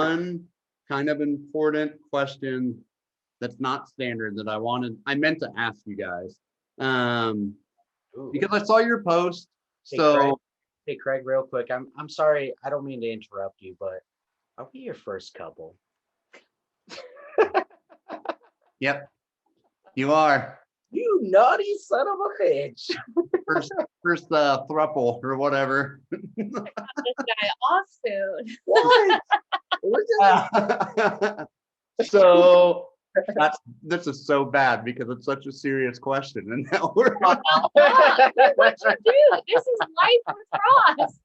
one kind of important question that's not standard that I meant to ask you guys. Because I saw your post. Hey Craig, real quick. I'm sorry, I don't mean to interrupt you, but are we your first couple? Yep, you are. You naughty son of a bitch. First thruple or whatever. This guy off soon. What? So this is so bad because it's such a serious question, and now we're What you do? This is life lacrosse.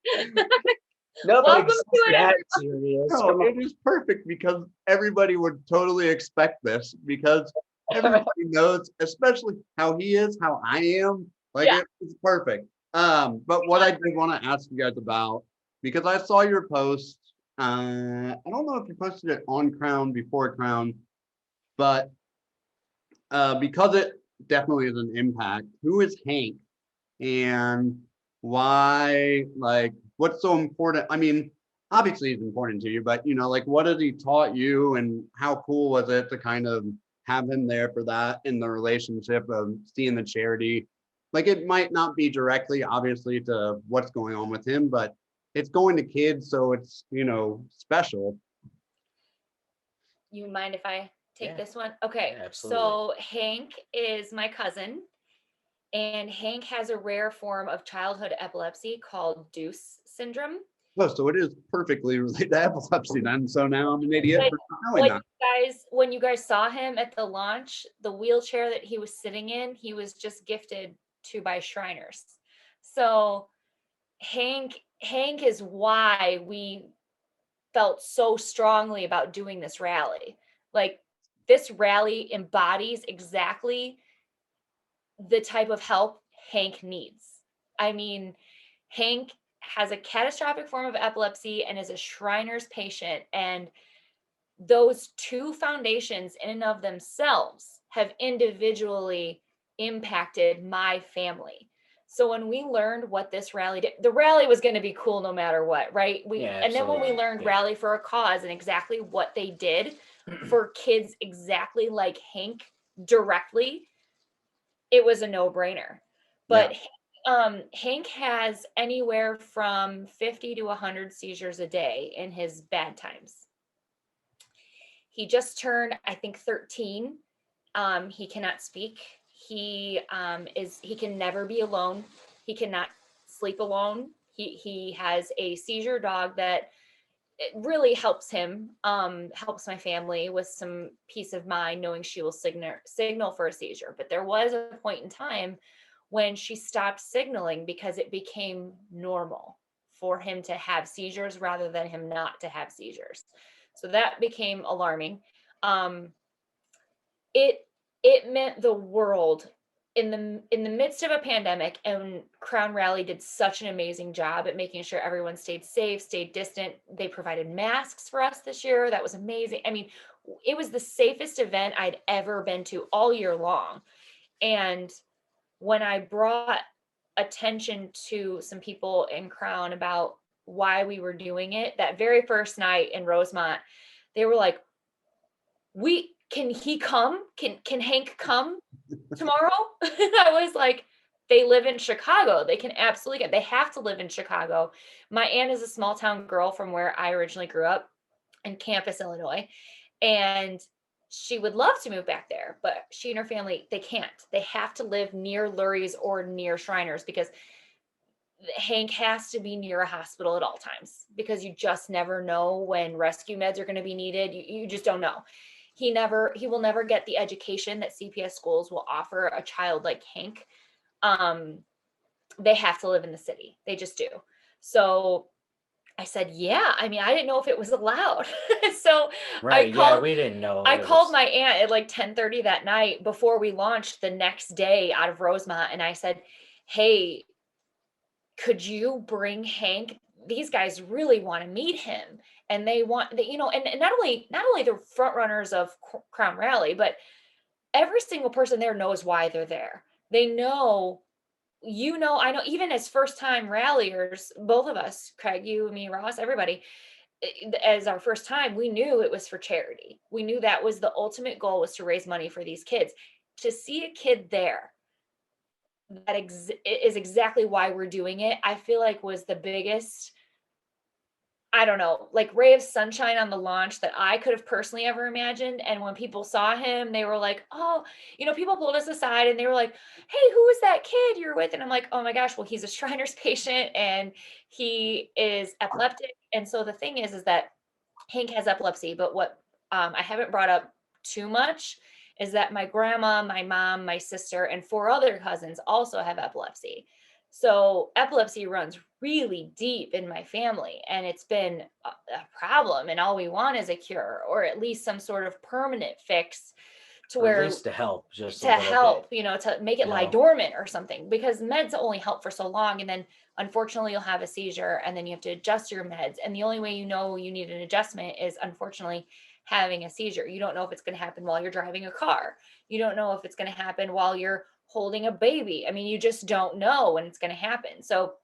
Welcome to it, that everybody. serious. no, it is perfect because everybody would totally expect this because everybody knows, especially how he is, how I am. Like it's perfect. But what I did want to ask you guys about, because I saw your post. I don't know if you posted it on Crown, before Crown, but because it definitely is an impact. Who is Hank, and why? Like, what's so important? I mean, obviously he's important to you, but like, what has he taught you, and how cool was it to kind of have him there for that in the relationship of seeing the charity? Like, it might not be directly, obviously, to what's going on with him, but it's going to kids, so it's special. You mind if I take this one? Okay. Yeah, absolutely. So Hank is my cousin, and Hank has a rare form of childhood epilepsy called Deuce syndrome. Oh, so it is perfectly related to epilepsy then. So now I'm an idiot for knowing that. When you guys saw him at the launch, the wheelchair that he was sitting in, he was just gifted to by Shriners. So Hank is why we felt so strongly about doing this rally. Like, this rally embodies exactly the type of help Hank needs. I mean, Hank has a catastrophic form of epilepsy and is a Shriners patient, and those two foundations in and of themselves have individually impacted my family. So when we learned what this rally did, the rally was going to be cool no matter what, right? And then when we learned Rally for a Cause and exactly what they did for kids exactly like Hank directly, it was a no-brainer. But Hank has anywhere from 50 to 100 seizures a day in his bad times. He just turned, I think, 13. He cannot speak. He can never be alone. He cannot sleep alone. He has a seizure dog that it really helps him, helps my family with some peace of mind, knowing she will signal for a seizure. But there was a point in time when she stopped signaling because it became normal for him to have seizures rather than him not to have seizures. So that became alarming. It meant the world in the midst of a pandemic, and Crown Rally did such an amazing job at making sure everyone stayed safe, stayed distant. They provided masks for us this year. That was amazing. I mean, it was the safest event I'd ever been to all year long. And when I brought attention to some people in Crown about why we were doing it, that very first night in Rosemont, they were like, can he come? Can Hank come tomorrow? I was like, they live in Chicago. They can absolutely they have to live in Chicago. My aunt is a small town girl from where I originally grew up in Campus, Illinois. And she would love to move back there, but she and her family, they can't. They have to live near Lurie's or near Shriners because Hank has to be near a hospital at all times because you just never know when rescue meds are going to be needed. You just don't know. He will never get the education that CPS schools will offer a child like Hank. They have to live in the city. They just do. So I said, yeah. I mean, I didn't know if it was allowed. So we didn't know. I called my aunt at like 10:30 that night before we launched the next day out of Rosemont. And I said, hey, could you bring Hank? These guys really want to meet him. And they want, and not only the front runners of Crown Rally, but every single person there knows why they're there. They know, I know, even as first time ralliers, both of us, Craig, you, me, Ross, everybody, as our first time, we knew it was for charity. We knew that was the ultimate goal, was to raise money for these kids. To see a kid there, that is exactly why we're doing it, I feel like was the biggest, I don't know, like ray of sunshine on the launch that I could have personally ever imagined. And when people saw him, they were like, oh, people pulled us aside and they were like, hey, who was that kid you're with? And I'm like, oh my gosh, well, he's a Shriners patient and he is epileptic. And so the thing is that Hank has epilepsy, but what I haven't brought up too much is that my grandma, my mom, my sister, and 4 other cousins also have epilepsy. So epilepsy runs really deep in my family, and it's been a problem. And all we want is a cure, or at least some sort of permanent fix, to Or at where least to help, just a to little help, bit. to make it lie dormant or something, because meds only help for so long. And then unfortunately you'll have a seizure and then you have to adjust your meds. And the only way you know you need an adjustment is unfortunately having a seizure. You don't know if it's going to happen while you're driving a car. You don't know if it's going to happen while you're holding a baby. I mean, you just don't know when it's going to happen. So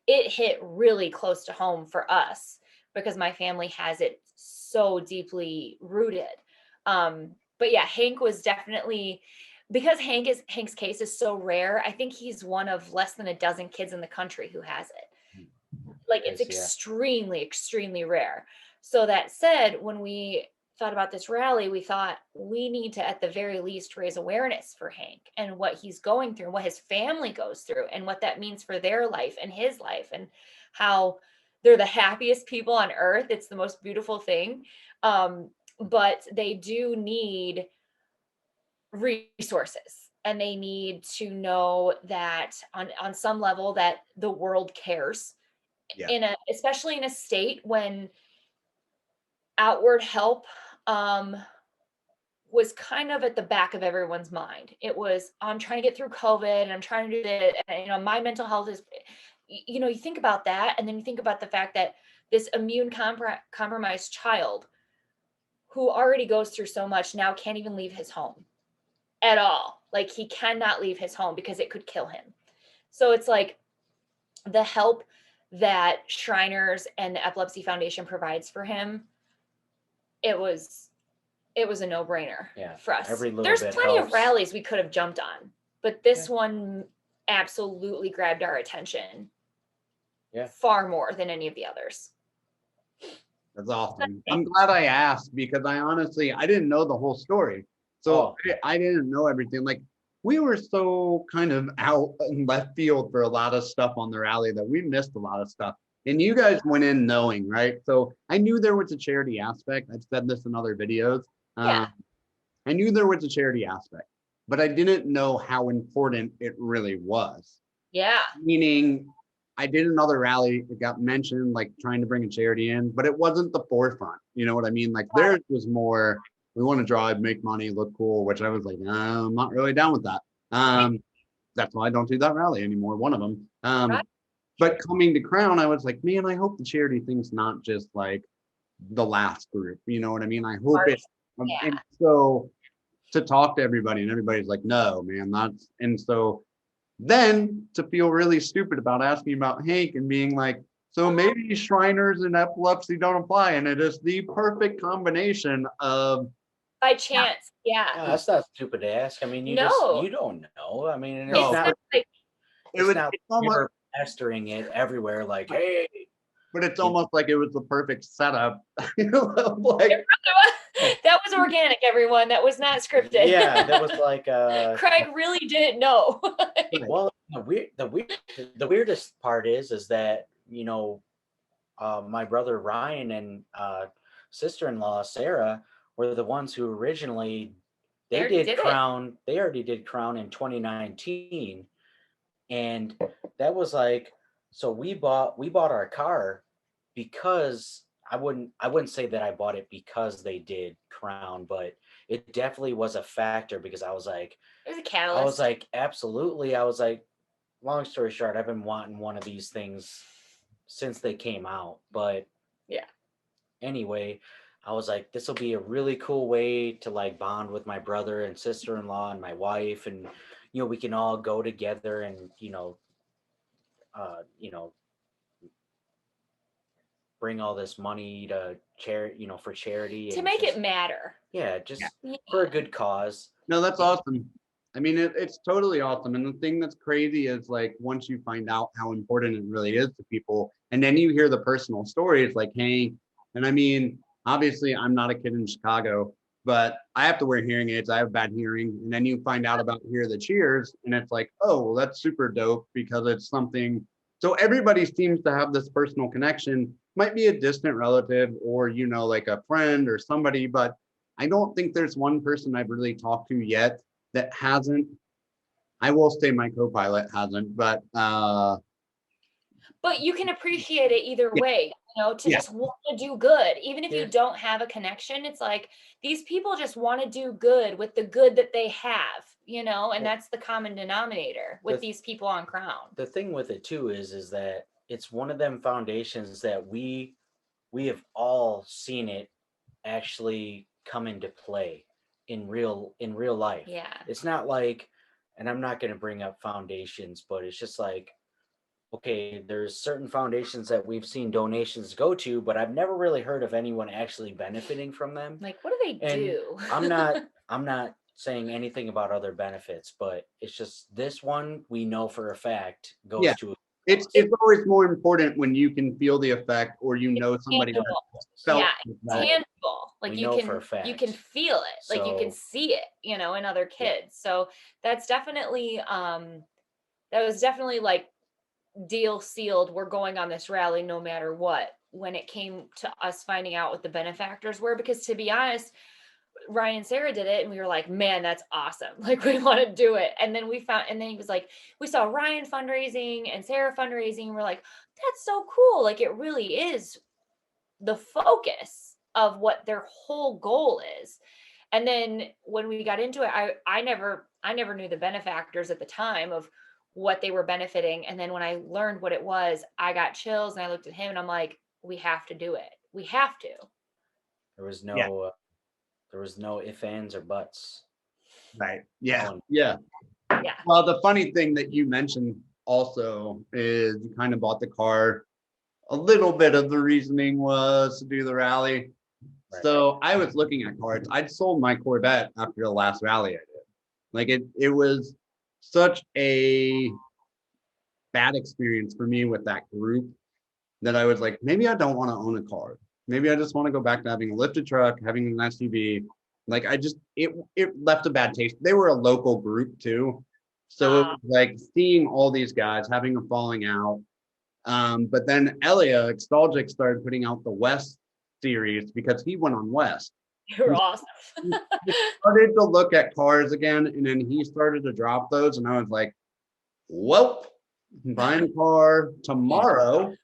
it hit really close to home for us because my family has it so deeply rooted. But yeah, Hank was definitely, because Hank's case is so rare. I think he's one of less than a dozen kids in the country who has it. Like, it's extremely, extremely rare. So that said, when we thought about this rally, we thought we need to, at the very least, raise awareness for Hank and what he's going through and what his family goes through and what that means for their life and his life, and how they're the happiest people on earth. It's the most beautiful thing. But they do need resources, and they need to know that on some level that the world cares. Yeah. Especially in a state when outward help was kind of at the back of everyone's mind. It was, I'm trying to get through COVID and I'm trying to do that. And, my mental health is, you think about that. And then you think about the fact that this immune compromised child who already goes through so much now can't even leave his home at all. Like, he cannot leave his home because it could kill him. So it's like the help that Shriners and the Epilepsy Foundation provides for him, it was a no-brainer for us. There's plenty of rallies we could have jumped on, but this one absolutely grabbed our attention far more than any of the others. That's awesome. I'm glad I asked, because I didn't know the whole story. So I didn't know everything. Like, we were so kind of out in left field for a lot of stuff on the rally that we missed a lot of stuff. And you guys went in knowing, right? So I knew there was a charity aspect. I've said this in other videos. I knew there was a charity aspect, but I didn't know how important it really was. Yeah. Meaning, I did another rally. It got mentioned, like trying to bring a charity in, but it wasn't the forefront. You know what I mean? Like, theirs was more, we want to drive, make money, look cool, which I was like, no, I'm not really down with that. That's why I don't do that rally anymore. One of them. But coming to Crown, I was like, man, I hope the charity thing's not just like the last group. You know what I mean? I hope it's, and so to talk to everybody, and everybody's like, no, man, and so then to feel really stupid about asking about Hank and being like, so maybe Shriners and epilepsy don't apply. And it is the perfect combination of, by chance. Yeah. That's not stupid to ask. I mean, you don't know. I mean, it's not like you're mastering it everywhere. Like, hey. But it's almost like it was the perfect setup. Like, that was organic, everyone. That was not scripted. Yeah, that was like Craig really didn't know. Well, the weirdest part is that my brother Ryan and sister-in-law Sarah were the ones who originally they already did Crown in 2019, and that was like, so we bought our car because I wouldn't say that I bought it because they did Crown, but it definitely was a factor, because I was like, it was a catalyst. I was like, absolutely. I was like, long story short, I've been wanting one of these things since they came out. But anyway, I was like, this will be a really cool way to like bond with my brother and sister-in-law and my wife, and we can all go together and bring all this money to charity, for charity, To and make just, it matter. yeah, just Yeah. for a good cause. No, that's awesome. I mean, it's totally awesome. And the thing that's crazy is like once you find out how important it really is to people, and then you hear the personal stories like, hey, and I mean, obviously I'm not a kid in Chicago, but I have to wear hearing aids. I have bad hearing. And then you find out about Hear the Cheers, and it's like, oh, well, that's super dope because it's something. So everybody seems to have this personal connection, might be a distant relative or, like a friend or somebody, but I don't think there's one person I've really talked to yet that hasn't. I will say my co-pilot hasn't, but you can appreciate it either yeah, way, to yeah, just want to do good. Even if Yeah. you don't have a connection, it's like these people just want to do good with the good that they have, and that's the common denominator with these people on Crown. The thing with it too is that it's one of them foundations that we have all seen it actually come into play in real life. Yeah. It's not like, and I'm not going to bring up foundations, but it's just like, okay, there's certain foundations that we've seen donations go to, but I've never really heard of anyone actually benefiting from them. Like, what do they do? I'm not saying anything about other benefits, but it's just this one we know for a fact goes yeah. to. It's always more important when you can feel the effect or somebody that felt tangible. Like we you know can for a fact. you can feel it. Like you can see it, in other kids. So that's definitely that was definitely like deal sealed. We're going on this rally no matter what when it came to us finding out what the benefactors were, because to be honest, Ryan and Sarah did it and we were like, man, that's awesome. Like we want to do it. And then he was like, we saw Ryan fundraising and Sarah fundraising. And we're like, that's so cool. Like it really is the focus of what their whole goal is. And then when we got into it, I never knew the benefactors at the time of what they were benefiting. And then when I learned what it was, I got chills and I looked at him and I'm like, we have to do it. We have to. There was no ifs, ands, or buts. Right. Yeah. Yeah. Yeah. Well, the funny thing that you mentioned also is you kind of bought the car. A little bit of the reasoning was to do the rally. Right. So I was looking at cars. I'd sold my Corvette after the last rally I did. Like it was such a bad experience for me with that group that I was like, maybe I don't want to own a car. Maybe I just want to go back to having a lifted truck, having an SUV. Like it left a bad taste. They were a local group too. So it was like seeing all these guys having a falling out. But then Extalgic started putting out the West series because he went on West. You're awesome. He started to look at cars again, and then he started to drop those, and I was like, well, I'm buying a car tomorrow.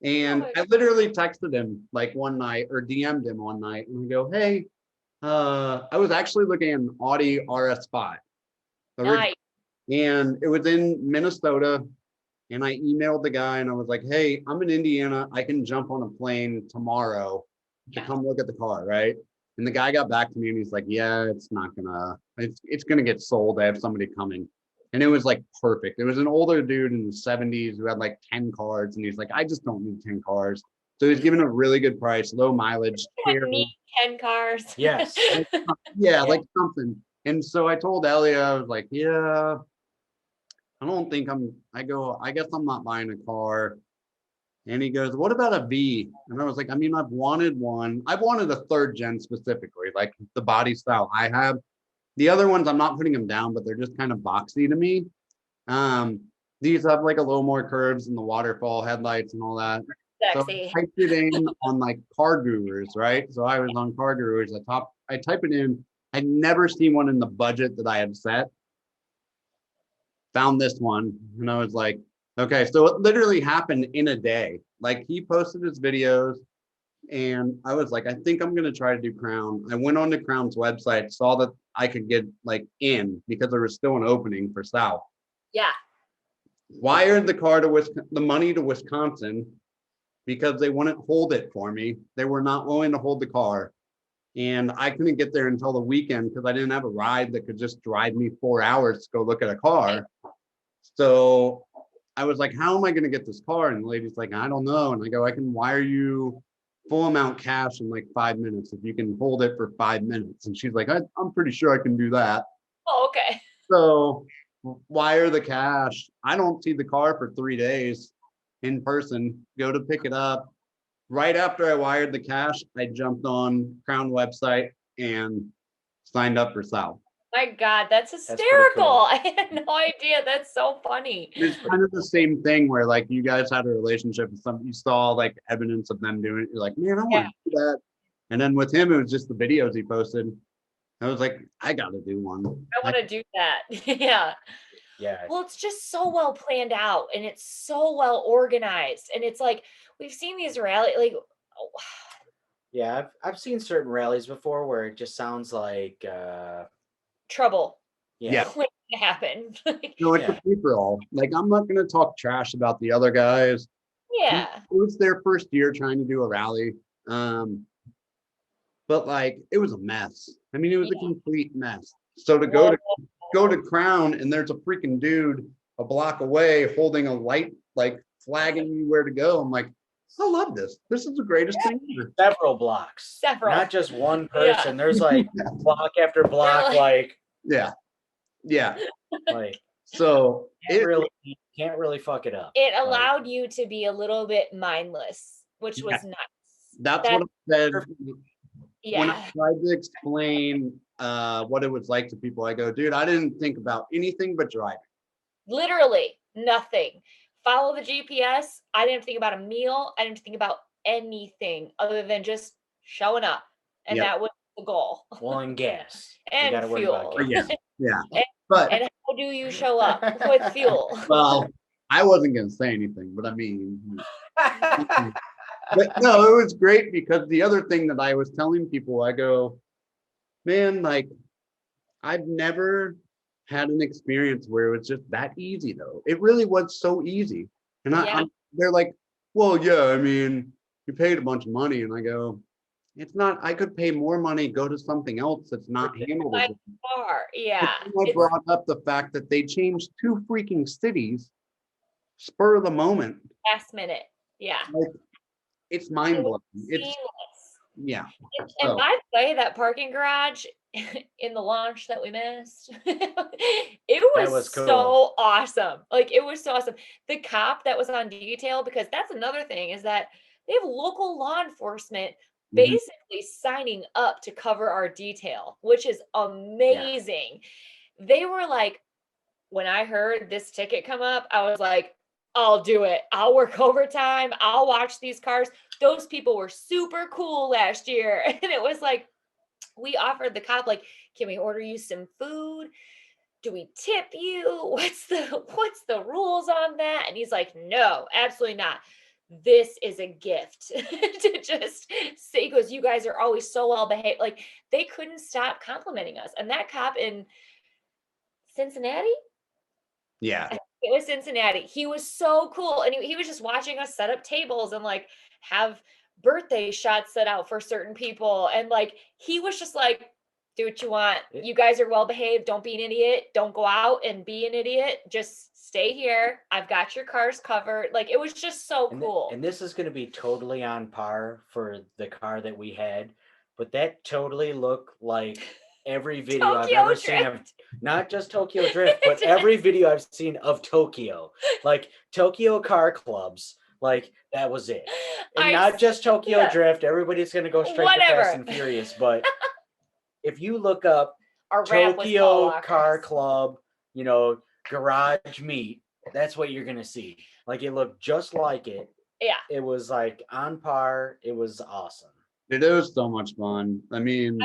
And I literally texted him like one night or DM'd him one night and I go, hey, I was actually looking at an Audi RS5. Nice. And it was in Minnesota. And I emailed the guy and I was like, hey, I'm in Indiana. I can jump on a plane tomorrow to come look at the car, right? And the guy got back to me and he's like, yeah, it's gonna get sold. I have somebody coming. And it was like perfect. It was an older dude in the 70s who had like 10 cars. And he's like, I just don't need 10 cars. So he's given a really good price, low mileage. Need 10 cars. Yes. Yeah, like something. And so I told Elliot, I was like, yeah, I don't think I guess I'm not buying a car. And he goes, what about a V? And I was like, I mean, I've wanted one. I've wanted a third gen specifically, like the body style I have. The other ones, I'm not putting them down, but they're just kind of boxy to me. These have like a little more curves and the waterfall headlights and all that. Sexy. So I typed it in on like Car Gurus, right? So I was on Car Gurus. I type it in. I'd never seen one in the budget that I had set. Found this one, and I was like, okay. So it literally happened in a day. Like he posted his videos. And I was like, I think I'm going to try to do Crown. I went on to Crown's website, saw that I could get like in because there was still an opening for South. Yeah. Wired the money to Wisconsin because they wouldn't hold it for me. They were not willing to hold the car. And I couldn't get there until the weekend because I didn't have a ride that could just drive me 4 hours to go look at a car. So I was like, how am I going to get this car? And the lady's like, I don't know. And I go, I can wire you full amount cash in like 5 minutes if you can hold it for 5 minutes. And she's like, I'm pretty sure I can do that. Oh, okay. So wire the cash. I don't see the car for 3 days in person. Go to pick it up. Right after I wired the cash, I jumped on Crown website and signed up for South. My God, that's pretty hysterical. cool. I had no idea. That's so funny. It's kind of the same thing where like you guys had a relationship with some, you saw like evidence of them doing it. You're like, man, I want to do that. And then with him, it was just the videos he posted. I was like, I got to do one. I want to do that. Yeah. Yeah. Well, it's just so well planned out and it's so well organized. And it's like, we've seen these rally, like, oh, Yeah, I've seen certain rallies before where it just sounds like trouble yeah. waiting to happen. No, it's Yeah. a free for all. Like, I'm not going to talk trash about the other guys. Yeah. It was their first year trying to do a rally. But like, it was a mess. I mean, it was a complete mess. So to go to Crown and there's a freaking dude a block away holding a light, like flagging you where to go. I'm like, I love this. This is the greatest thing ever. Several blocks. Several. Not just one person. There's like block after block, like Yeah. like So can't really fuck it up. It allowed you to be a little bit mindless, which was nice. That's what I said. Yeah. When I tried to explain what it was like to people, I go, dude, I didn't think about anything but driving. Literally nothing. Follow the GPS. I didn't think about a meal. I didn't think about anything other than just showing up. And that was the goal. Well, and gas. And fuel. Yeah. and how do you show up with fuel? Well, I wasn't going to say anything, but I mean, but no, it was great because the other thing that I was telling people, I go, man, like, I've never had an experience where it was just that easy, though. It really was so easy. And they're like, well, yeah, I mean, you paid a bunch of money. And I go, it's not, I could pay more money, go to something else that's not handled. By far, yeah. I brought up the fact that they changed 2 freaking cities, spur of the moment. Last minute, yeah. Like, it's mind blowing. It's yeah. And by the way, that parking garage in the launch that we missed, it was cool. So awesome. Like, it was so awesome. The cop that was on detail, because that's another thing, is that they have local law enforcement basically signing up to cover our detail, which is amazing. Yeah. They were like, when I heard this ticket come up, I was like, I'll do it. I'll work overtime. I'll watch these cars. Those people were super cool last year. And it was like, we offered the cop, like, can we order you some food? Do we tip you? What's the rules on that? And he's like, no, absolutely not. This is a gift to just say, he goes, you guys are always so well behaved. Like, they couldn't stop complimenting us. And that cop in Cincinnati? Yeah. It was Cincinnati. He was so cool. And he was just watching us set up tables and like have birthday shots set out for certain people. And like, he was just like, do what you want. You guys are well behaved. Don't be an idiot. Don't go out and be an idiot. Just stay here. I've got your cars covered. Like, it was just so cool. And this is going to be totally on par for the car that we had, but that totally looked like every video I've ever seen of, not just Tokyo Drift, but every video I've seen of Tokyo, like Tokyo car clubs, like that was it. And not just Tokyo Drift, everybody's going to go straight to Fast and Furious, but if you look up Tokyo car club, you know, garage meet, that's what you're going to see. Like, it looked just like it. Yeah. It was like on par. It was awesome. It was so much fun. I mean,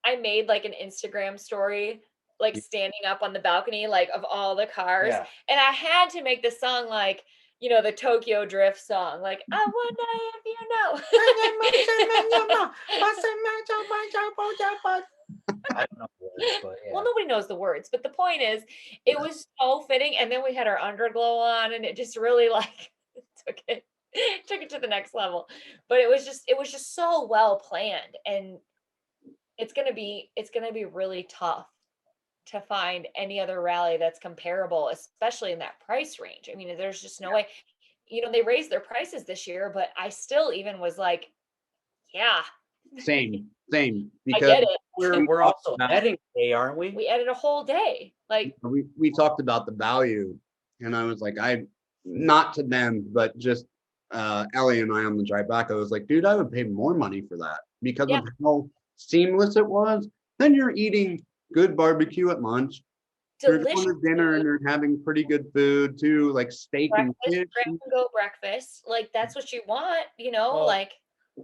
I made like an Instagram story, like standing up on the balcony, like of all the cars. Yeah. And I had to make the song like, you know, the Tokyo Drift song. Like, I wonder if you know. I don't know the words, but yeah. Well, nobody knows the words. But the point is, it was so fitting. And then we had our underglow on, and it just really like took it to the next level. But it was just so well planned. And it's gonna be really tough to find any other rally that's comparable, especially in that price range. I mean, there's just no way. You know, they raised their prices this year, but I still even was like, Yeah, Same. I Because get it. We're also betting today, aren't we? We added a whole day. Like, we talked about the value, and I was like, not to them, but just Ellie and I on the drive back, I was like, dude, I would pay more money for that because Yeah. of how seamless it was. Then you're eating good barbecue at lunch. You're going delicious to dinner food, and you're having pretty good food too, like steak and breakfast, fish. grab and go breakfast. Like, that's what you want, you know? Well, Like,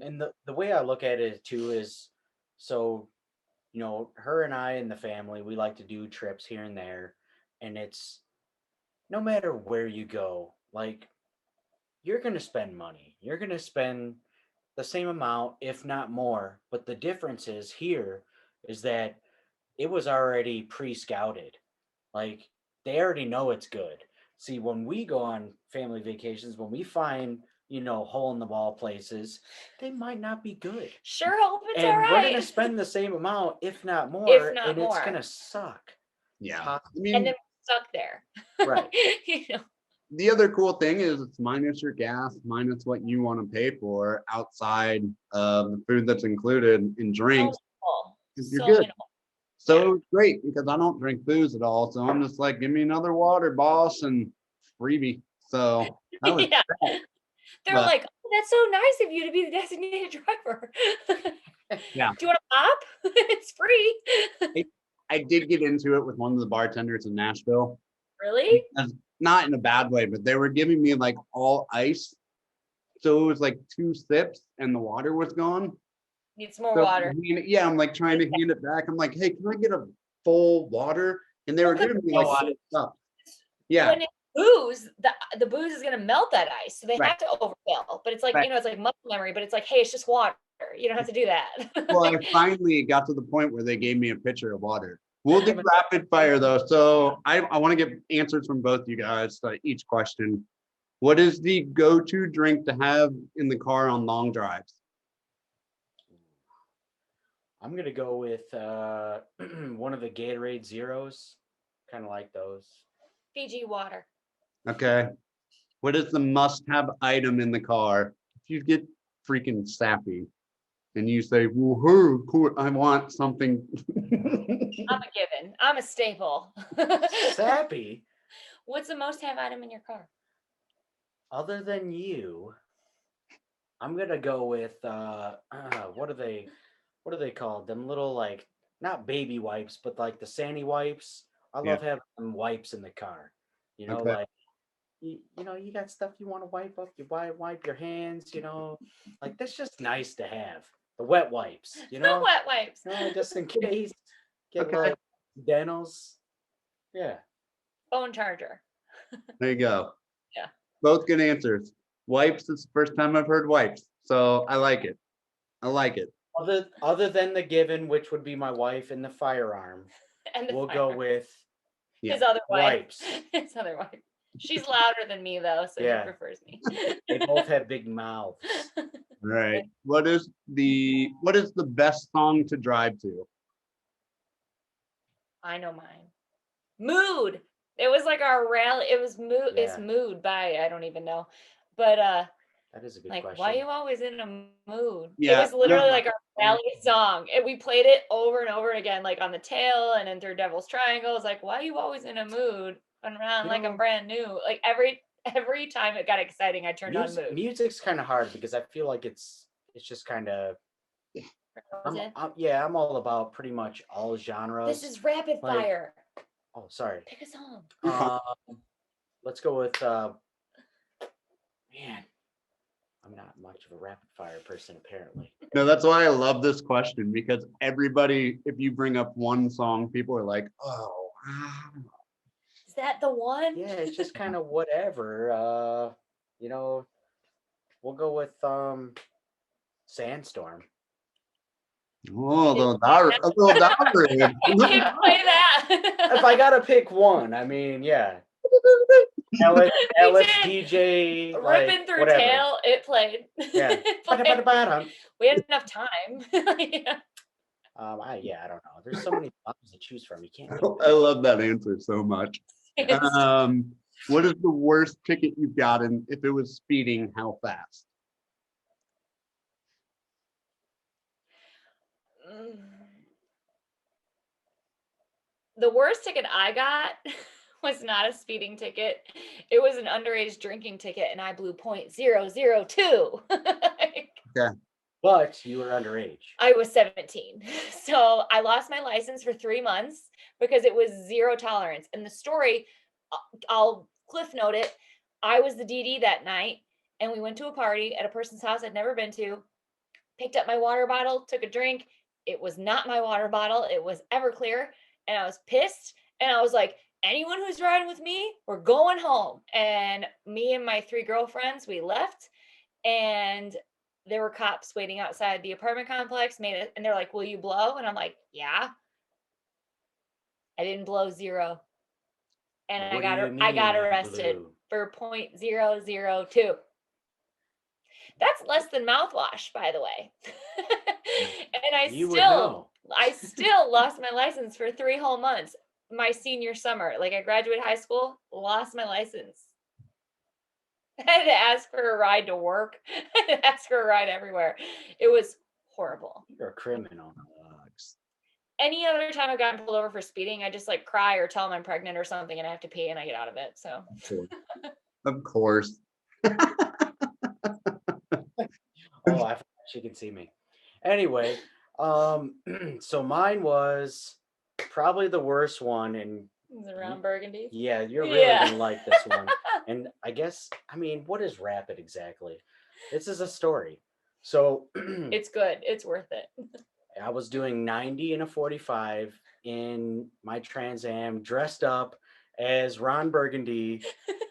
And the way I look at it too is, so, her and I and the family, we like to do trips here and there, and it's no matter where you go, like you're gonna spend money. You're gonna spend the same amount, if not more. But the difference is here is that it was already pre-scouted. Like they already know it's good. See, when we go on family vacations, when we find, hole in the wall places, they might not be good. sure hope it's all And we're gonna right. spend the same amount, if not If more, not and it's more. gonna suck. Yeah. Pop- I And mean, then we're stuck there. Right. You know? the other cool thing is it's minus your gas, minus what you want to pay for outside of the food that's included in drinks. Minimal. You're So good. minimal. So it's great because I don't drink booze at all. So I'm just like, give me another water, boss, and freebie. So that was Yeah. that. They're But like, oh, that's so nice of you to be the designated driver. yeah, Do you want a pop? It's free. I did get into it with one of the bartenders in Nashville. Really? Because, not in a bad way, but they were giving me like all ice. So it was like 2 sips and the water was gone. Need some more So water. yeah, I'm like trying to hand it back. I'm like, hey, can I get a full water? And they were giving me like No, 4 cups. Yeah, When it's booze, the booze is gonna melt that ice, so they Right. have to overfill. But it's like, Right. it's like muscle memory, but it's like, hey, it's just water. You don't have to do that. well, I finally got to the point where they gave me a pitcher of water. We'll do rapid fire though. So I want to get answers from both you guys to each question. What is the go-to drink to have in the car on long drives? I'm gonna go with one of the Gatorade Zeros. Kind of like those. Fiji water. Okay. What is the must-have item in the car? If you get freaking sappy and you say, "Woohoo, cool, I want something." I'm a given. I'm a staple. Sappy. What's the most have item in your car? Other than you, I'm gonna go with what are they called? Them little like not baby wipes, but like the Sandy wipes. I Yeah. love having them wipes in the car. Okay. Like you got stuff you want to wipe up. You wipe your hands. Like that's just nice to have. The wet wipes. Wet wipes. Just in case. Get Okay. like dentals. Yeah. Phone charger. There you go. Yeah. Both good answers. Wipes is the first time I've heard wipes. So I like it. I like it. Other than the given, which would be my wife and the firearm, And the we'll fire. go with His other wife. wipes. His other wife. She's louder than me though, so Yeah. he prefers me. They both have big mouths. Right. What is the best song to drive to? I know mine. Mood. It was like our rally. It was mood. It's Yeah. mood by I don't even know, but That is a good like question. why are you always in a mood? Yeah. It was literally like our rally song, and we played it over and over again, like on the tail and then through Devil's Triangle. It's like why are you always in a mood? Run around like I'm brand new. Like every time it got exciting, I turned on mood. Music's kind of hard because I feel like it's just kind of. I'm all about pretty much all genres. This is rapid fire. Oh, sorry. Pick a song. Let's go with. Man, I'm not much of a rapid fire person apparently. No, that's why I love this question because everybody, if you bring up one song, people are like, "Oh, Is that the one? Yeah, it's just kind of whatever. We'll go with Sandstorm. oh, the downgrade." You can't play that. If I gotta pick one, I mean, yeah. LSDJ, like, Ripping through whatever. tail, it played. Yeah. We had enough time. Yeah. I don't know. There's so many songs to choose from. You can't. I love that answer so much. What is the worst ticket you've gotten if it was speeding? How fast? The worst ticket I got was not a speeding ticket. It was an underage drinking ticket, and I blew .002. Yeah. But you were underage. I was 17. So I lost my license for 3 months because it was zero tolerance. And the story, I'll cliff note it. I was the DD that night, and we went to a party at a person's house I'd never been to, picked up my water bottle, took a drink. It was not my water bottle. It was Everclear. And I was pissed. And I was like, anyone who's riding with me, we're going home. And me and my 3 girlfriends, we left. And there were cops waiting outside the apartment complex, and they're like, will you blow? And I'm like, yeah. I didn't blow 0. And I got arrested for .002. That's less than mouthwash, by the way. And I still lost my license for 3 whole months. My senior summer, like I graduated high school, lost my license. I had to ask for a ride to work. I had to ask for a ride everywhere. It was horrible. You're a criminal. Any other time I've gotten pulled over for speeding, I just like cry or tell them I'm pregnant or something and I have to pee and I get out of it. So Of course. Oh, I forgot she can see me. Anyway, so mine was probably the worst one, and is it around Burgundy? Yeah, you're really gonna like this one. And I guess, I mean, what is rapid exactly? This is a story. So it's good. It's worth it. I was doing 90 and a 45 in my Trans Am, dressed up as Ron Burgundy,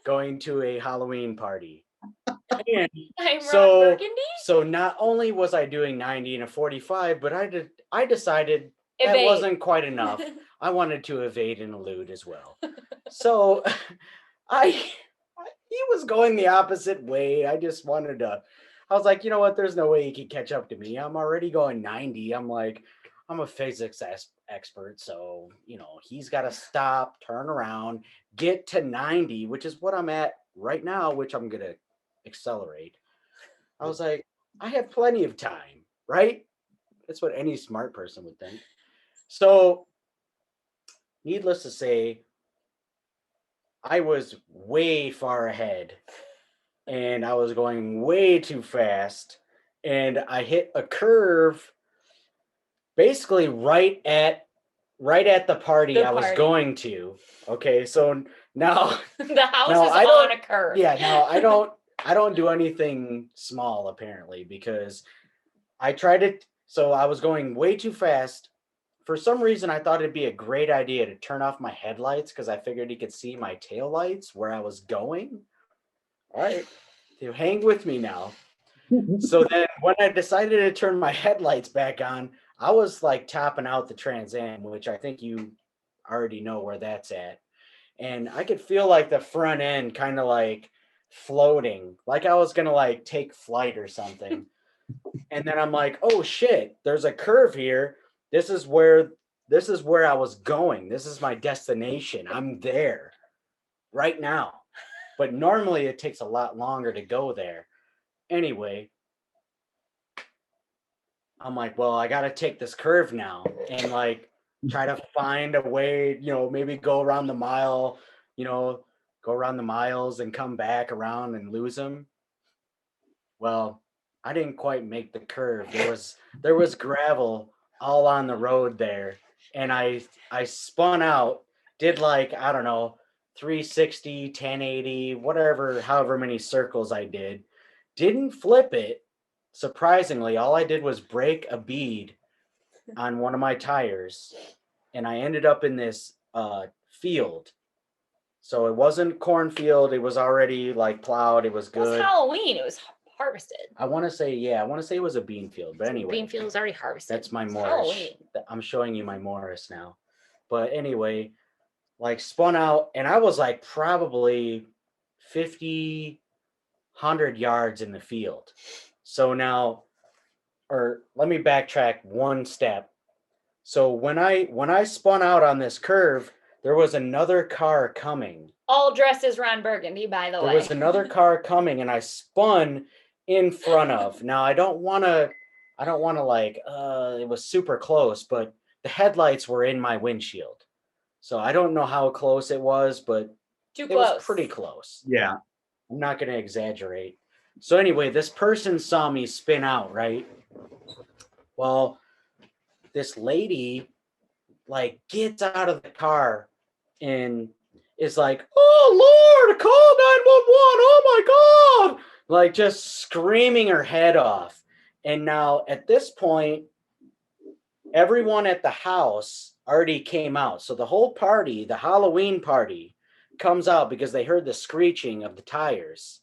going to a Halloween party. And I'm Ron Burgundy? So not only was I doing 90 and a 45, but I decided that wasn't quite enough. I wanted to evade and elude as well. So he was going the opposite way. I was like, you know what? There's no way he could catch up to me. I'm already going 90. I'm like, I'm a physics expert. So, he's got to stop, turn around, get to 90, which is what I'm at right now, which I'm going to accelerate. I was like, I have plenty of time, right? That's what any smart person would think. So, needless to say, I was way far ahead and I was going way too fast, and I hit a curve basically right at the party I was going to. Okay, so now the house is on a curve. Yeah, now I don't do anything small apparently, because I tried it. So I was going way too fast. For some reason, I thought it'd be a great idea to turn off my headlights because I figured he could see my taillights where I was going. All right, you hang with me now. So then when I decided to turn my headlights back on, I was like topping out the Trans Am, which I think you already know where that's at. And I could feel like the front end kind of like floating, like I was going to like take flight or something. And then I'm like, oh shit, there's a curve here. This is where I was going. This is my destination. I'm there right now. But normally it takes a lot longer to go there. Anyway, I'm like, well, I got to take this curve now and like try to find a way, maybe go around the mile, go around the miles and come back around and lose them. Well, I didn't quite make the curve. There was gravel all on the road there. And I spun out, did like, I don't know, 360, 1080, whatever, however many circles I did. Didn't flip it. Surprisingly, all I did was break a bead on one of my tires. And I ended up in this field. So it wasn't cornfield. It was already like plowed. It was good. It was Halloween. It was harvested. I want to say it was a bean field, but anyway. Bean field is already harvested. That's my Morris. I'm showing you my Morris now. But anyway, like spun out, and I was like probably 50, 100 yards in the field. So now, or let me backtrack one step. So when I spun out on this curve, there was another car coming. All dressed as Ron Burgundy, by the way. There was another car coming, and I spun in front of. Now I don't want I don't want to it was super close, but the headlights were in my windshield. So I don't know how close it was, but Too it was close. pretty close. Yeah. I'm not going to exaggerate. So anyway, this person saw me spin out, right? Well, this lady gets out of the car and is like, "Oh Lord, call 911. Oh my God." Just screaming her head off. And now at this point, everyone at the house already came out. So the whole party, the Halloween party, comes out because they heard the screeching of the tires.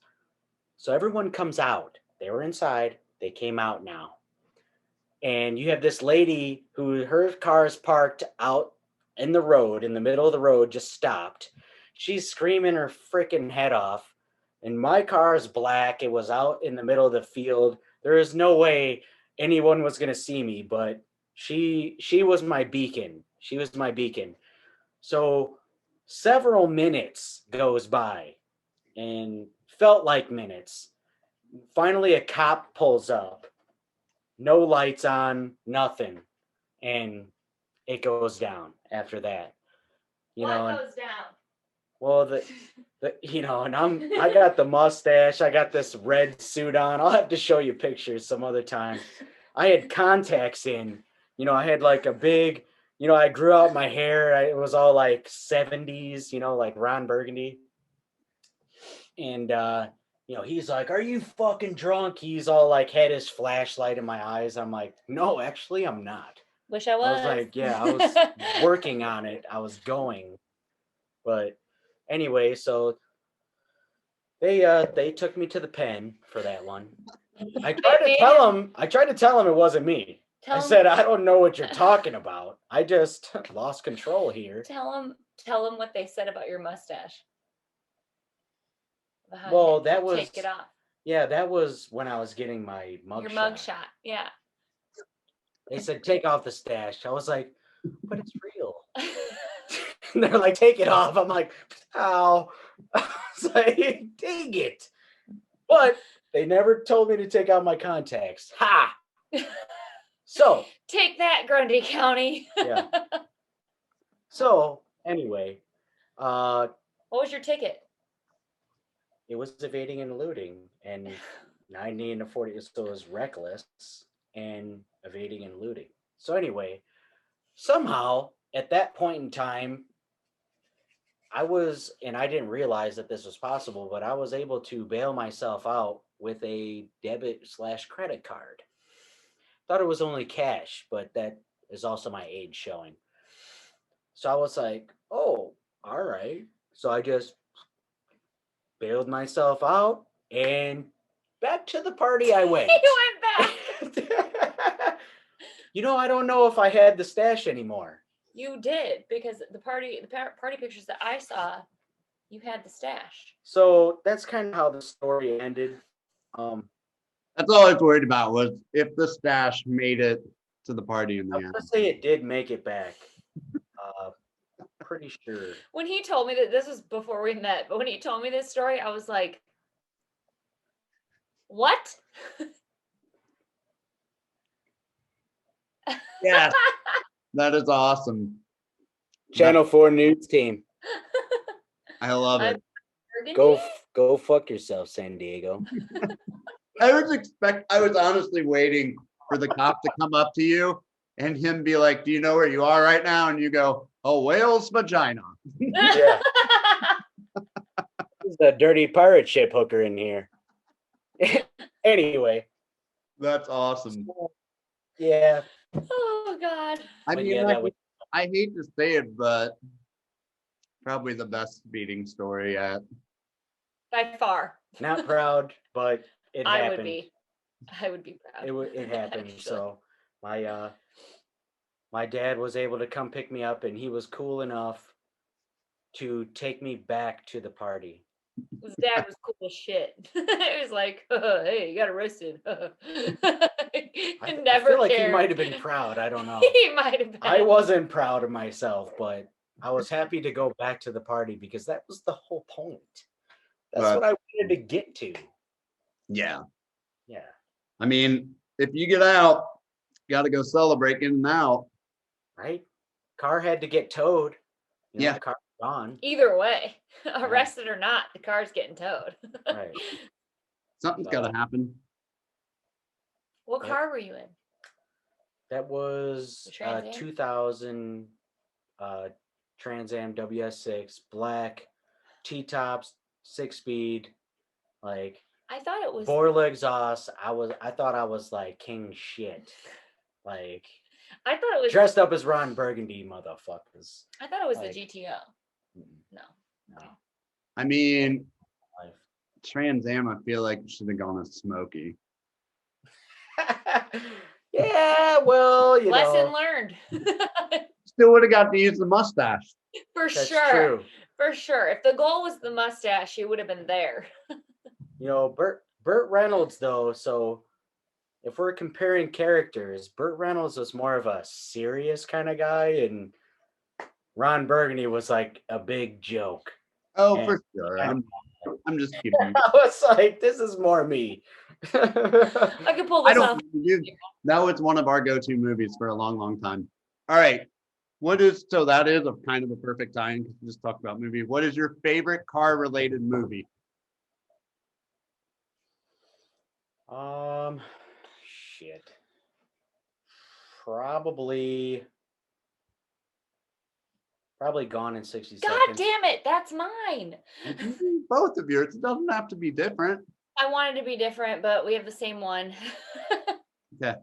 So everyone comes out. They were inside. They came out now. And you have this lady who her car is parked out in the road, in the middle of the road, just stopped. She's screaming her freaking head off. And my car is black. It was out in the middle of the field. There is no way anyone was going to see me, but she was my beacon. She was my beacon. So several minutes goes by and felt like minutes. Finally, a cop pulls up. No lights on, nothing. And it goes down after that. What goes down? Well, and I got the mustache, I got this red suit on. I'll have to show you pictures some other time. I had contacts in, I had a big, I grew out my hair. It was all 70s, like Ron Burgundy. And he's like, "Are you fucking drunk?" He's all had his flashlight in my eyes. I'm like, "No, actually I'm not." Wish I was. I was like, "Yeah, I was working on it. I was going." But anyway, so they took me to the pen for that one. I tried to tell him it wasn't me. I said, "I don't know what you're talking about. I just lost control here." Tell him what they said about your mustache. Well, that was take it off. Yeah, that was when I was getting my mugshot. Your mugshot, yeah. They said, "Take off the stash." I was like, "But it's real." And they're like, "Take it off." I'm like, "Ow." I was like, "Dang it." But they never told me to take out my contacts. Ha! So. Take that, Grundy County. Yeah. So, anyway. What was your ticket? It was evading and eluding. And 90 and 40. So it was reckless and evading and eluding. So anyway, somehow at that point in time, I didn't realize that this was possible, but I was able to bail myself out with a debit/credit card. Thought it was only cash, but that is also my age showing. So I was like, "Oh, all right." So I just bailed myself out and back to the party I went. You went back. I don't know if I had the stash anymore. You did, because the party pictures that I saw, you had the stash. So that's kind of how the story ended. That's all I was worried about, was if the stash made it to the party in the end. Let's say it did make it back. Pretty sure. When he told me that, this was before we met, but when he told me this story, I was like, "What?" Yeah, that is awesome. Channel 4 news team. I love it. Go fuck yourself, San Diego. I was honestly waiting for the cop to come up to you and him be like, "Do you know where you are right now?" And you go, "A whale's vagina." Yeah. There's a dirty pirate ship hooker in here. Anyway. That's awesome. Yeah. Oh God. I mean, I hate to say it, but probably the best speeding story yet. By far. Not proud, but it happened. I would be proud. It happened. So my dad was able to come pick me up, and he was cool enough to take me back to the party. His dad was cool as shit. It was like, "Hey, you got arrested." I feel like he might have been proud. I don't know. He might have been. I wasn't proud of myself, but I was happy to go back to the party because that was the whole point. That's what I wanted to get to. Yeah. Yeah. I mean, if you get out, got to go celebrate getting out. Right? Car had to get towed. Yeah. The car's gone. Either way, arrested or not, the car's getting towed. Right. Something's got to happen. What car were you in? That was Trans Am? 2000 Trans Am WS6, black, T-tops, 6-speed, like I thought it was Borla exhaust. I thought I was like king shit. Like I thought it was dressed up as Ron Burgundy, motherfuckers. I thought it was like, the GTO. No. I mean, Life. Trans Am, I feel like it should have gone as Smokey. Yeah, well, Lesson learned. Still would have got to use the mustache. For That's sure. true. For sure. If the goal was the mustache, he would have been there. Burt Reynolds, though, so if we're comparing characters, Burt Reynolds was more of a serious kind of guy, and Ron Burgundy was like a big joke. Oh, for sure. I'm just kidding. I was like, this is more me. I could pull this off. That was one of our go-to movies for a long, long time. All right. So that is a kind of a perfect time to just talk about movie. What is your favorite car-related movie? Shit. Probably Gone in 60 God Seconds. damn it, that's mine. Both of yours. It doesn't have to be different. I wanted to be different, but we have the same one. Yeah.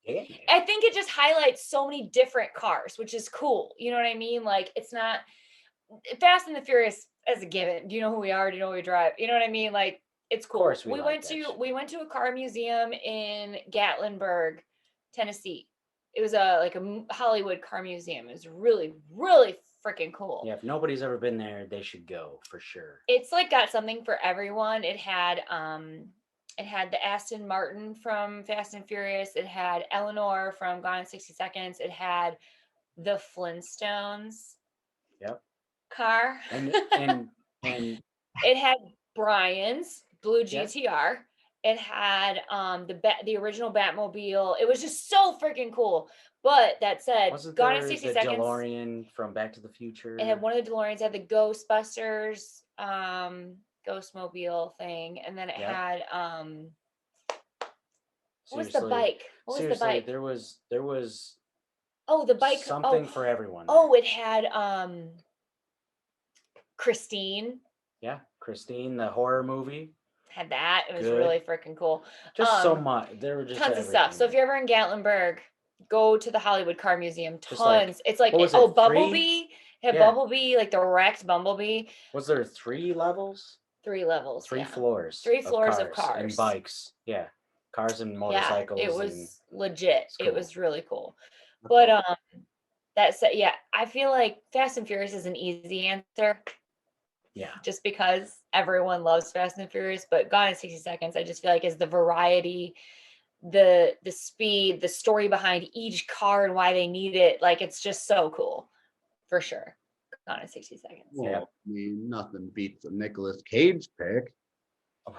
I think it just highlights so many different cars, which is cool. You know what I mean? Like, it's not Fast and the Furious as a given. Do you know who we are? Do you know who we drive? You know what I mean? Like, it's cool. Of course we went to a car museum in Gatlinburg, Tennessee. It was a Hollywood car museum. It was really, really freaking cool. Yeah, if nobody's ever been there, they should go for sure. It's like got something for everyone. It had the Aston Martin from Fast and Furious. It had Eleanor from Gone in 60 Seconds. It had the Flintstones. Yep. Car. And it had Brian's blue Yep. GTR. It had the original Batmobile. It was just so freaking cool. But that said, wasn't Gone there in 60 the seconds. DeLorean from Back to the Future? It had one of the DeLoreans. It had the Ghostbusters Ghostmobile thing, and then it had what was the bike? What was the bike? There was the bike something for everyone. Oh, it had Christine. Yeah, Christine, the horror movie. Had that. It was Good. really freaking cool. Just so much. There were just tons of stuff. So if you're ever in Gatlinburg, go to the Hollywood Car Museum. Tons. It's like Bumblebee. Had Bumblebee, like the wrecked Bumblebee. Was there 3 levels? 3 levels. 3 floors. 3 floors of cars and bikes. Yeah, cars and motorcycles. Yeah, it was legit. Cool. It was really cool. But that said, yeah, I feel like Fast and Furious is an easy answer. Yeah. Just because everyone loves Fast and Furious, but Gone in 60 Seconds, I just feel like is the variety, the speed, the story behind each car and why they need it. Like, it's just so cool. For sure. Gone in 60 Seconds. Well, yeah. I mean, nothing beats a Nicolas Cage pick.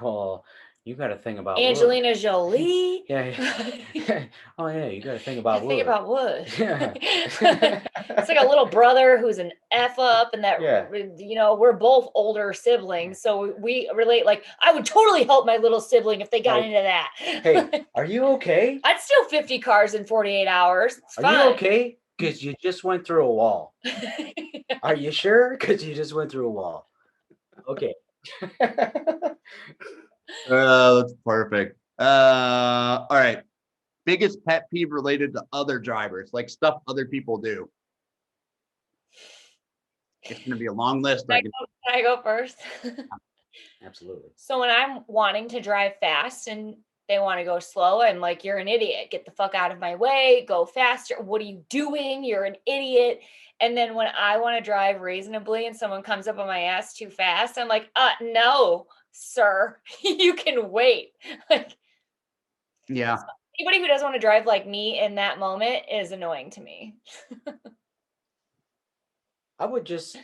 Well, you got to think about Angelina Jolie. Yeah. Oh yeah, you got to think about Wood. Think about Wood. Yeah. It's like a little brother who's an F up, and that we're both older siblings, so we relate. Like, I would totally help my little sibling if they got into that. Hey, are you okay? I'd steal 50 cars in 48 hours. It's fine. Are you okay? Because you just went through a wall. Are you sure? Because you just went through a wall. Okay. That's perfect. All right. Biggest pet peeve related to other drivers, like stuff other people do. It's going to be a long list. Can I go first? Absolutely. So when I'm wanting to drive fast and they want to go slow, I'm like, you're an idiot. Get the fuck out of my way. Go faster. What are you doing? You're an idiot. And then when I want to drive reasonably and someone comes up on my ass too fast, I'm like, no, sir, you can wait. Like, yeah. Anybody who doesn't want to drive like me in that moment is annoying to me. I would just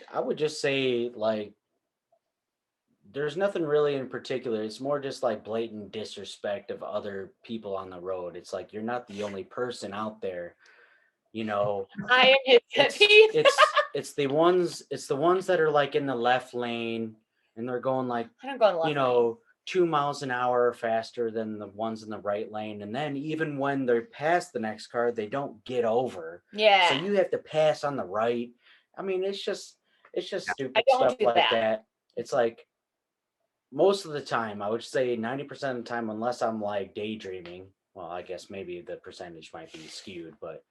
say, like, there's nothing really in particular. It's more just like blatant disrespect of other people on the road. It's like you're not the only person out there, you know. I am his pet peeve. It's the ones that are like in the left lane and they're going like, I don't go in the left you know, 2 miles an hour faster than the ones in the right lane. And then even when they're past the next car, they don't get over. Yeah. So you have to pass on the right. I mean, it's just stupid don't stuff do like that. that. It's like most of the time, I would say 90% of the time, unless I'm like daydreaming. Well, I guess maybe the percentage might be skewed, but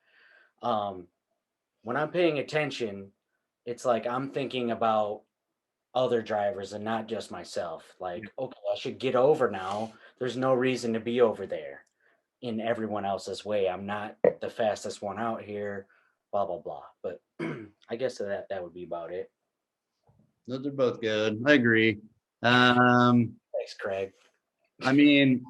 when I'm paying attention, it's like I'm thinking about other drivers and not just myself. Like, okay, I should get over now. There's no reason to be over there in everyone else's way. I'm not the fastest one out here, blah, blah, blah. But I guess that would be about it. Those are both good. I agree. Thanks, Craig. I mean,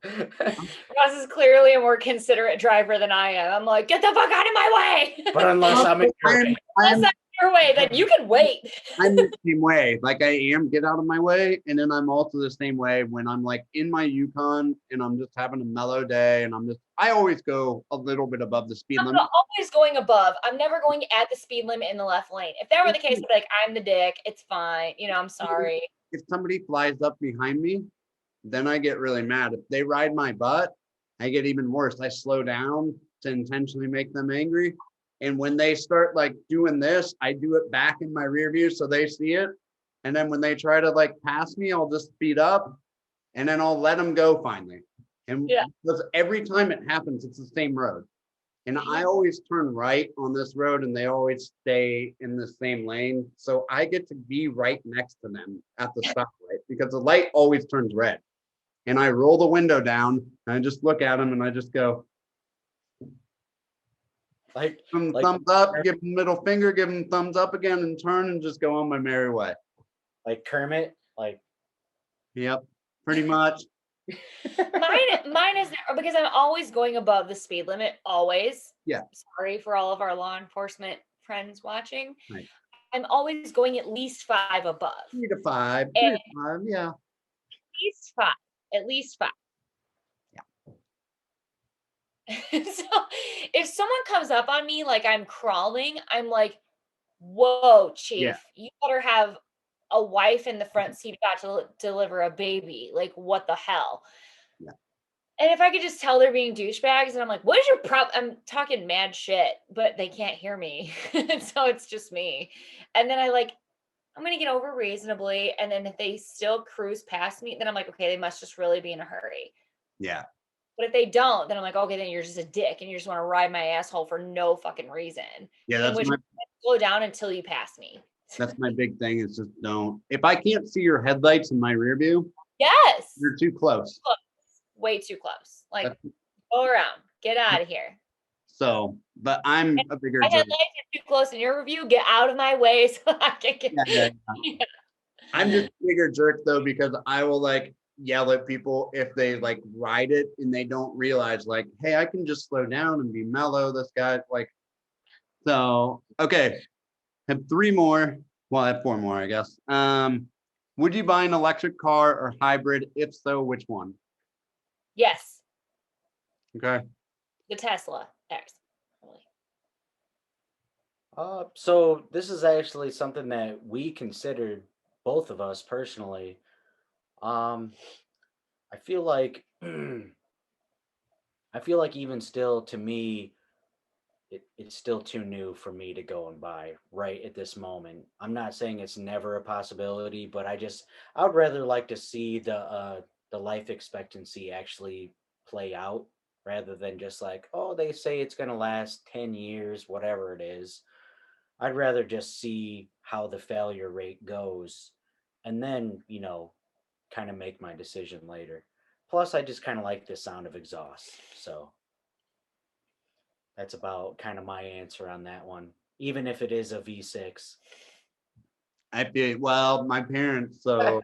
Ross is clearly a more considerate driver than I am. I'm like, get the fuck out of my way. But unless I'm in your way. Unless I'm in your way, then you can wait. I'm the same way. Like I am, get out of my way. And then I'm also the same way when I'm like in my Yukon and I'm just having a mellow day and I always go a little bit above the speed limit. I'm always going above. I'm never going at the speed limit in the left lane. If that were the case, I'd be like, I'm the dick. It's fine. You know, I'm sorry. If somebody flies up behind me, then I get really mad. If they ride my butt, I get even worse. I slow down to intentionally make them angry. And when they start like doing this, I do it back in my rear view so they see it. And then when they try to like pass me, I'll just speed up and then I'll let them go finally. And because every time it happens, it's the same road. And I always turn right on this road and they always stay in the same lane. So I get to be right next to them at the stoplight because the light always turns red. And I roll the window down and I just look at them and I just go, like thumbs up, give them middle finger, give them thumbs up again and turn and just go on my merry way. Like Kermit, like. Yep, pretty much. Mine is because I'm always going above the speed limit, always. Yeah. Sorry for all of our law enforcement friends watching. Right. I'm always going at least 5 above. 3 to 5, yeah. At least 5. Yeah. So if someone comes up on me like I'm crawling, I'm like, whoa, chief, you better have a wife in the front seat about to deliver a baby. Like, what the hell? Yeah. And if I could just tell they're being douchebags, and I'm like, what is your problem? I'm talking mad shit, but they can't hear me. So it's just me. And then I'm going to get over reasonably. And then if they still cruise past me, then I'm like, okay, they must just really be in a hurry. Yeah. But if they don't, then I'm like, okay, then you're just a dick and you just want to ride my asshole for no fucking reason. Yeah, that's slow down until you pass me. That's my big thing is just don't. If I can't see your headlights in my rear view, yes, you're too close. Way too close. Like, go around, get out of here. So, but I'm a bigger. My headlights are too close in your review. Get out of my way so I can get. Yeah. I'm just a bigger jerk though because I will like yell at people if they like ride it and they don't realize like, hey, I can just slow down and be mellow. This guy like. So okay. Have 3 more. Well, I have 4 more, I guess. Would you buy an electric car or hybrid? If so, which one? Yes. Okay. The Tesla X. So this is actually something that we considered, both of us personally. I feel like even still to me, it's still too new for me to go and buy right at this moment. I'm not saying it's never a possibility, but I would rather like to see the life expectancy actually play out rather than just like, oh, they say it's going to last 10 years, whatever it is. I'd rather just see how the failure rate goes and then, kind of make my decision later. Plus, I just kind of like the sound of exhaust. So that's about kind of my answer on that one, even if it is a V6. My parents, so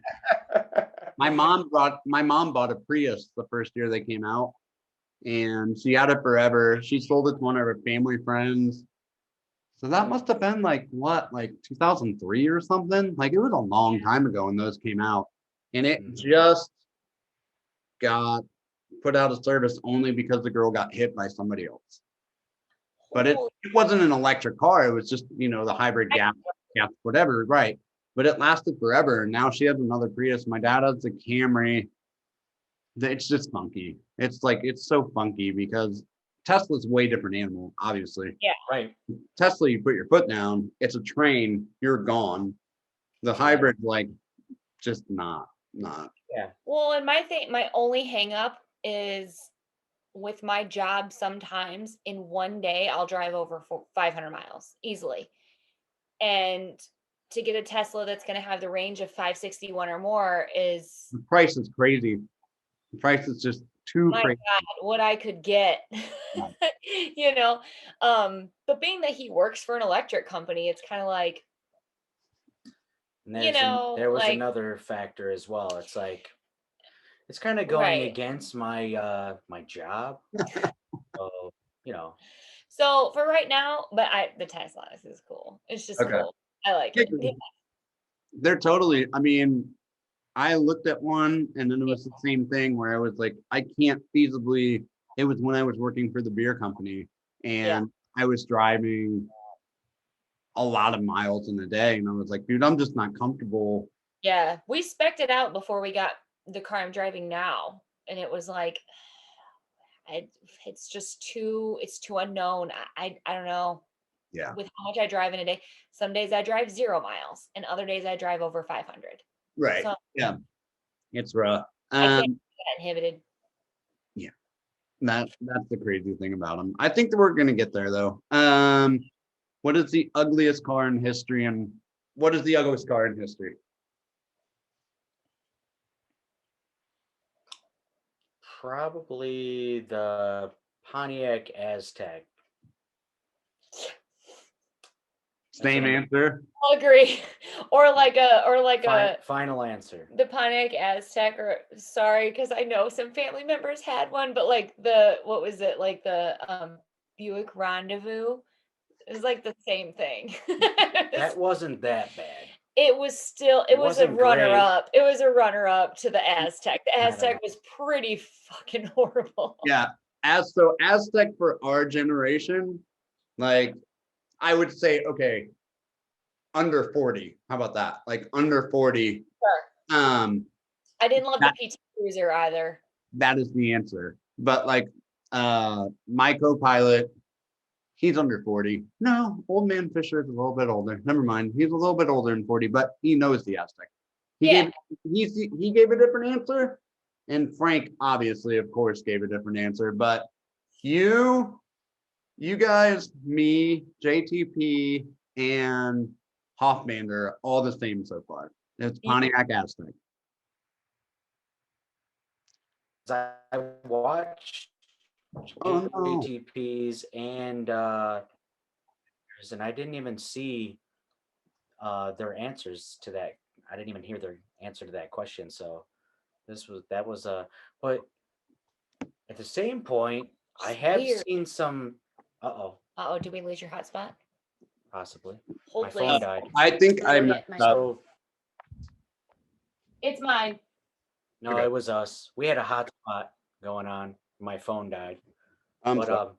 my mom bought a Prius the first year they came out and she had it forever. She sold it to one of her family friends. So that must have been like what, like 2003 or something? Like it was a long time ago when those came out. And it just got put out of service only because the girl got hit by somebody else. But it wasn't an electric car. It was just, the hybrid gas, whatever, right? But it lasted forever. And now she has another Prius. My dad has a Camry. It's just funky. It's like, it's so funky because Tesla's a way different animal, obviously. Yeah. Right. Tesla, you put your foot down, it's a train, you're gone. The hybrid, like, just not. Yeah. Well, and my only hang up is with my job. Sometimes in one day, I'll drive over 500 miles easily. And to get a Tesla that's going to have the range of 561 or more is... The price is crazy. The price is just too crazy. God, what I could get, but being that he works for an electric company, it's kind of like, there was another factor as well. It's like, it's kind of going against my my job. So, So for right now, but the Tesla is cool. It's just cool. I like it. Yeah. They're totally, I looked at one and then it was the same thing where I was like, I can't feasibly, it was when I was working for the beer company and I was driving a lot of miles in a day. And I was like, dude, I'm just not comfortable. Yeah. We spec'd it out before we got the car I'm driving now. And it was like, it's too unknown. I don't know. Yeah. With how much I drive in a day. Some days I drive 0 miles and other days I drive over 500. Right. So, yeah. It's rough. I can't get inhibited. Yeah. That's the crazy thing about them. I think that we're gonna get there though. What is the ugliest car in history and what is the ugliest car in history? Probably the Pontiac Aztec. Same answer. I'll agree. Or like a final answer. The Pontiac Aztec, or sorry, because I know some family members had one, but like what was it? Like the Buick Rendezvous. It was like the same thing. That wasn't that bad. It was still, it was a runner-up. It was a runner-up to the Aztec. The Aztec was pretty fucking horrible. Yeah. Aztec for our generation, like I would say, okay, under 40. How about that? Like under 40. Sure. I didn't love the PT Cruiser either. That is the answer. But like my co-pilot, he's under 40. No, old man Fisher is a little bit older. Never mind. He's a little bit older than 40, but he knows the Aztec. He gave a different answer. And Frank, obviously, of course, gave a different answer. But you guys, me, JTP, and Hoffman are all the same so far. It's Pontiac Aztec. I watched JTPs and I didn't even see their answers to that. I didn't even hear their answer to that question. So but at the same point, I have seen some. Did we lose your hotspot? Possibly. Hold, my phone died. I think I messed up. It's mine. No, it was us. We had a hotspot going on. My phone died. But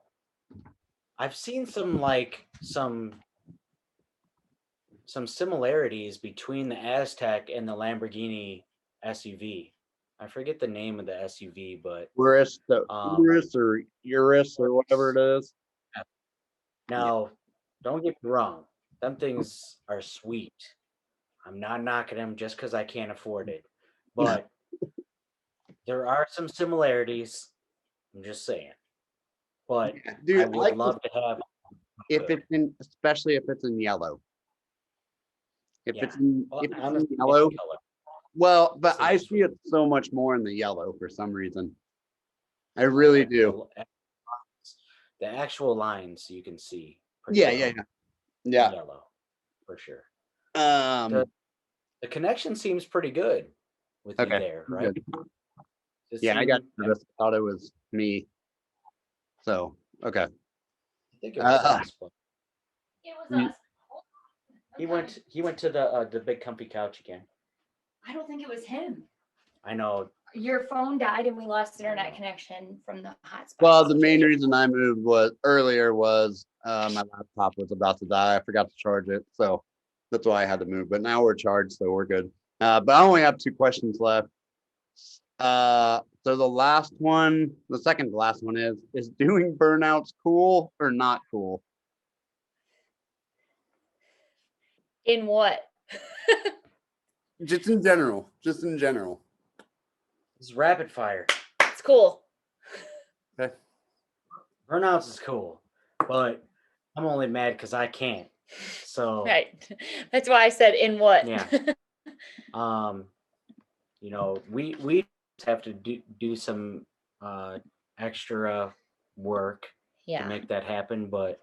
I've seen some similarities between the Aztec and the Lamborghini SUV. I forget the name of the SUV, but Urus or whatever it is. Now, don't get me wrong. Them things are sweet. I'm not knocking them just because I can't afford it. But there are some similarities. I'm just saying. But dude, I would love to have especially if it's in yellow. If it's in yellow. Well, but I see it so much more in the yellow for some reason. I really do. The actual lines you can see. Yeah. Yellow, for sure. The connection seems pretty good with you there, right? Yeah, I got nervous. I thought it was me. So, okay. I think it was It was Mm. us. He went to the big comfy couch again. I don't think it was him. I know. Your phone died and we lost internet connection from the hotspot. Well, the main reason I moved was my laptop was about to die. I forgot to charge it, so that's why I had to move. But now we're charged, so we're good. But I only have 2 questions left. So the second to last one is doing burnouts cool or not cool? In what? Just in general. It's rapid fire. It's cool. Okay. Burnouts is cool, but I'm only mad because I can't. So Right. That's why I said in what. Yeah. We have to do some extra work to make that happen, but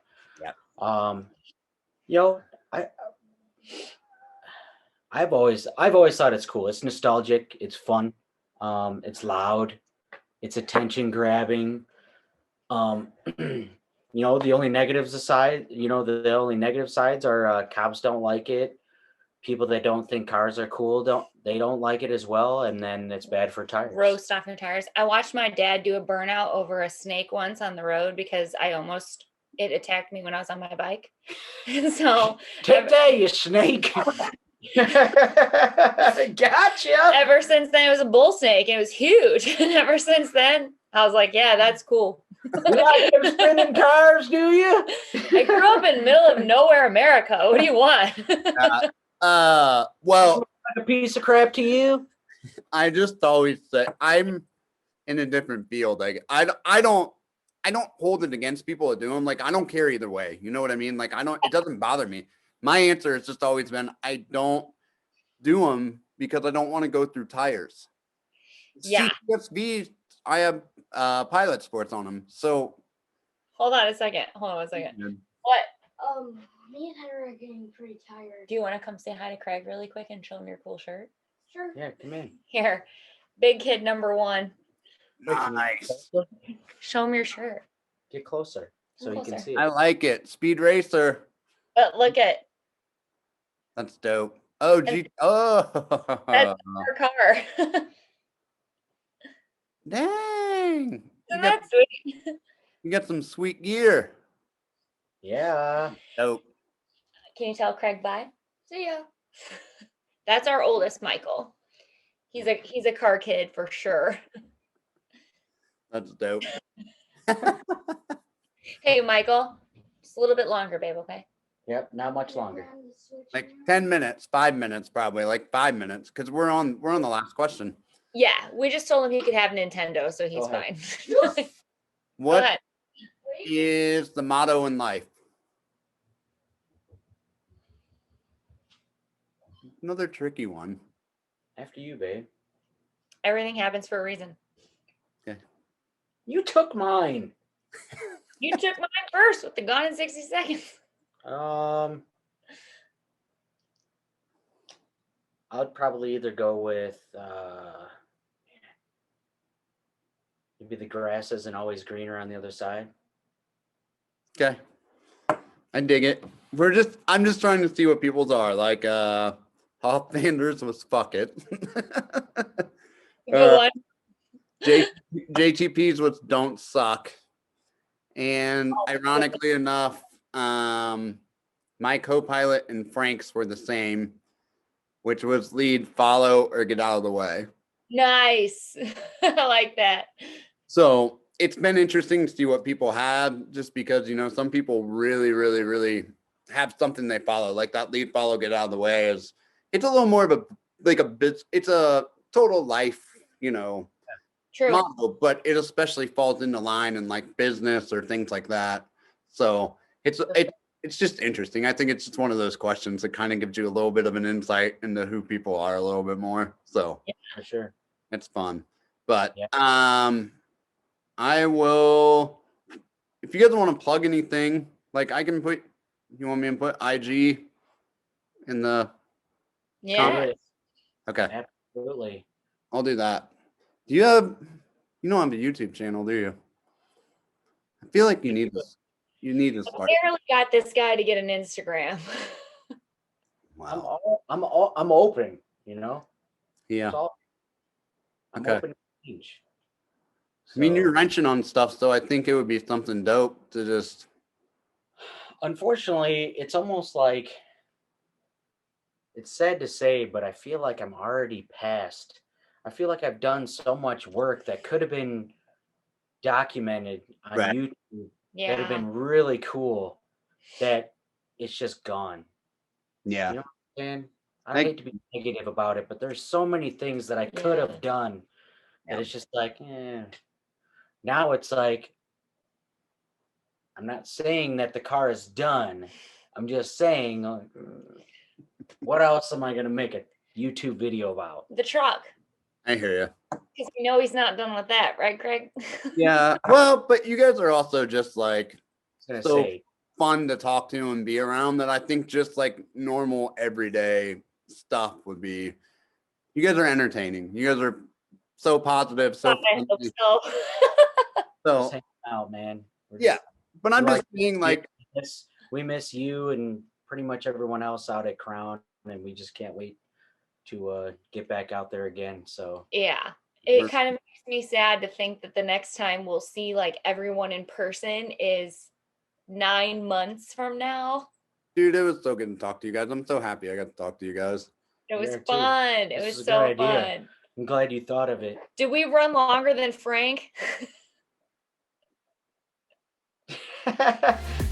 I've always thought it's cool. It's nostalgic, it's fun, it's loud, it's attention grabbing. The only negatives aside, the only negative sides are cops don't like it. People that don't think cars are cool don't like it as well, and then it's bad for tires. Roast off your tires. I watched my dad do a burnout over a snake once on the road because it attacked me when I was on my bike. And so take that, you snake. Gotcha. Ever since then, it was a bull snake. It was huge. And ever since then, I was like, yeah, that's cool. You like them spinning cars, do you? I grew up in the middle of nowhere, America. What do you want? Well, a piece of crap to you. I just always say I'm in a different field. Like I don't hold it against people that do them. Like I don't care either way. You know what I mean? Like it doesn't bother me. My answer has just always been I don't do them because I don't want to go through tires. Yeah. CSVs, I have pilot sports on them. So hold on a second. What? Me and Heather are getting pretty tired. Do you want to come say hi to Craig really quick and show him your cool shirt? Sure. Yeah, come in. Here, big kid number 1. Nice. Show him your shirt. Get closer so you can see it. I like it. Speed racer. But look at. That's dope. Oh, gee. Oh. That's our car. Dang. Isn't that sweet? You got some sweet gear. Yeah. Dope. Can you tell Craig bye? See ya. That's our oldest, Michael. He's a car kid for sure. That's dope. Hey, Michael, just a little bit longer, babe. Okay. Yep, not much longer. Like 10 minutes, 5 minutes, probably like 5 minutes, because we're on the last question. Yeah, we just told him he could have Nintendo, so he's fine. What is the motto in life? Another tricky one. After you, babe. Everything happens for a reason. Okay. You took mine. You took mine first with the Gone in 60 Seconds. I'd probably either go with maybe the grass isn't always greener on the other side. Okay. I dig it. I'm just trying to see what people's are. Like Hoffander's was fuck it. Go on. JTP's was don't suck. And ironically enough, my co-pilot and Frank's were the same, which was lead, follow, or get out of the way. Nice. I like that. So it's been interesting to see what people have, just because, some people really, really, really have something they follow. Like that lead, follow, get out of the way it's a little more of it's a total life, True. model, but it especially falls into line in like business or things like that. So it's just interesting. I think it's just one of those questions that kind of gives you a little bit of an insight into who people are a little bit more. So yeah, for sure. It's fun. But yeah. I will, if you guys want to plug anything, like I can you want me to put IG in the Yeah. Okay. Absolutely. I'll do that. You don't have a YouTube channel, do you? I feel like you need this. You need to start. Barely got this guy to get an Instagram. Wow. I'm open, you know. Yeah. So I'm Okay. open to change. I mean, you're So, wrenching on stuff, so I think it would be something dope to just. unfortunately, it's almost like, it's sad to say, but I feel like I'm already past. I feel like I've done so much work that could have been documented on Right. YouTube Yeah. that have been really cool, that it's just gone. Yeah. You know what I'm saying? I Like- hate to be negative about it, but there's so many things that I could Yeah. have done that Yeah. it's just like, now it's like, I'm not saying that the car is done. I'm just saying, what else am I going to make a YouTube video about? The truck. I hear you. Because we know he's not done with that, right, Greg? Yeah. Well, but you guys are also just like I was so going to say, fun to talk to and be around that I think just like normal everyday stuff would be. You guys are entertaining. You guys are so positive, so I hope friendly. so. So just hang out, man. yeah, but I'm Like- just being like, we miss you and pretty much everyone else out at Crown, and we just can't wait to get back out there again. So Yeah. We're- It kind of makes me sad to think that the next time we'll see like everyone in person is 9 months from now. dude, it was so good to talk to you guys. I'm so happy I got to talk to you guys. It was Yeah, too. fun. It This was is a so good idea. fun. I'm glad you thought of it. Did we run longer than Frank?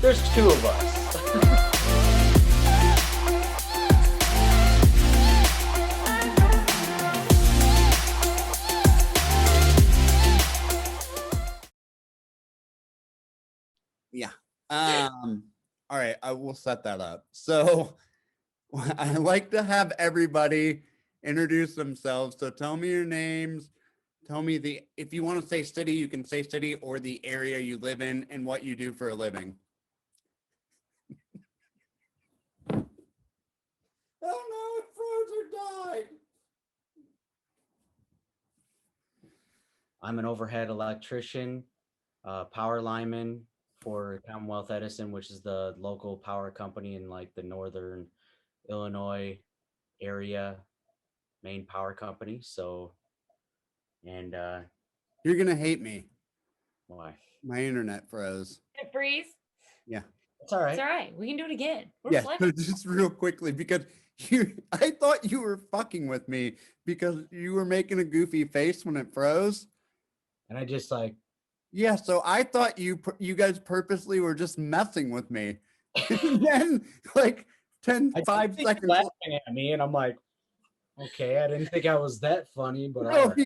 There's two of us. Yeah. All right, I will set that up. So I like to have everybody introduce themselves. So tell me your names. Tell me if you want to say city, you can say city or the area you live in and what you do for a living. Oh no, it froze or died. I'm an overhead electrician, power lineman for Commonwealth Edison, which is the local power company in like the northern Illinois area, main power company. So, and You're gonna hate me. why? My internet froze. It freeze? Yeah. It's all right. It's all right. We can do it again. We're Yeah, flipping. just real quickly because I thought you were fucking with me because you were making a goofy face when it froze. And I just like, Yeah, so I thought you guys purposely were just messing with me. And then like 10, I 5 think seconds. laughing at me, and I'm like, okay, I didn't think I was that funny, but all No, right.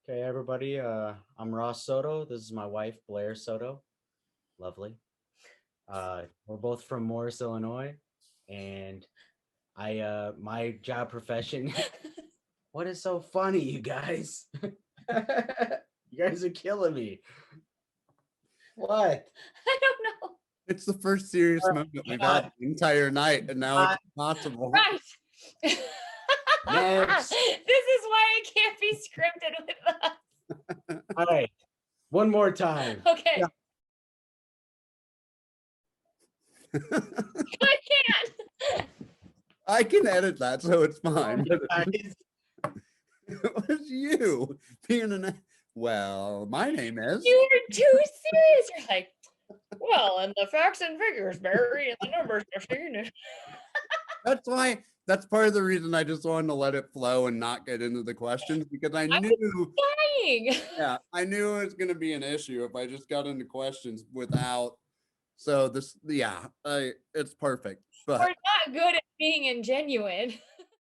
Okay, everybody. I'm Ross Soto. This is my wife, Blair Soto. Lovely. We're both from Morris, Illinois, and my job profession. What is so funny, you guys? You guys are killing me. What? I don't know. it's the first serious moment we've had the entire night, and now it's impossible. Right. Next. This is why it can't be scripted with us. All right, one more time. Okay. Yeah. I can't. I can edit that, so it's fine. Guys, It was you being well, my name is. You were too serious. You're like, well, and the facts and figures, Barry, and the numbers machine. That's why. That's part of the reason I just wanted to let it flow and not get into the questions because I knew. Dying. Yeah, I knew it was going to be an issue if I just got into questions without. So this, yeah, it's perfect. But We're not good at being ingenuine.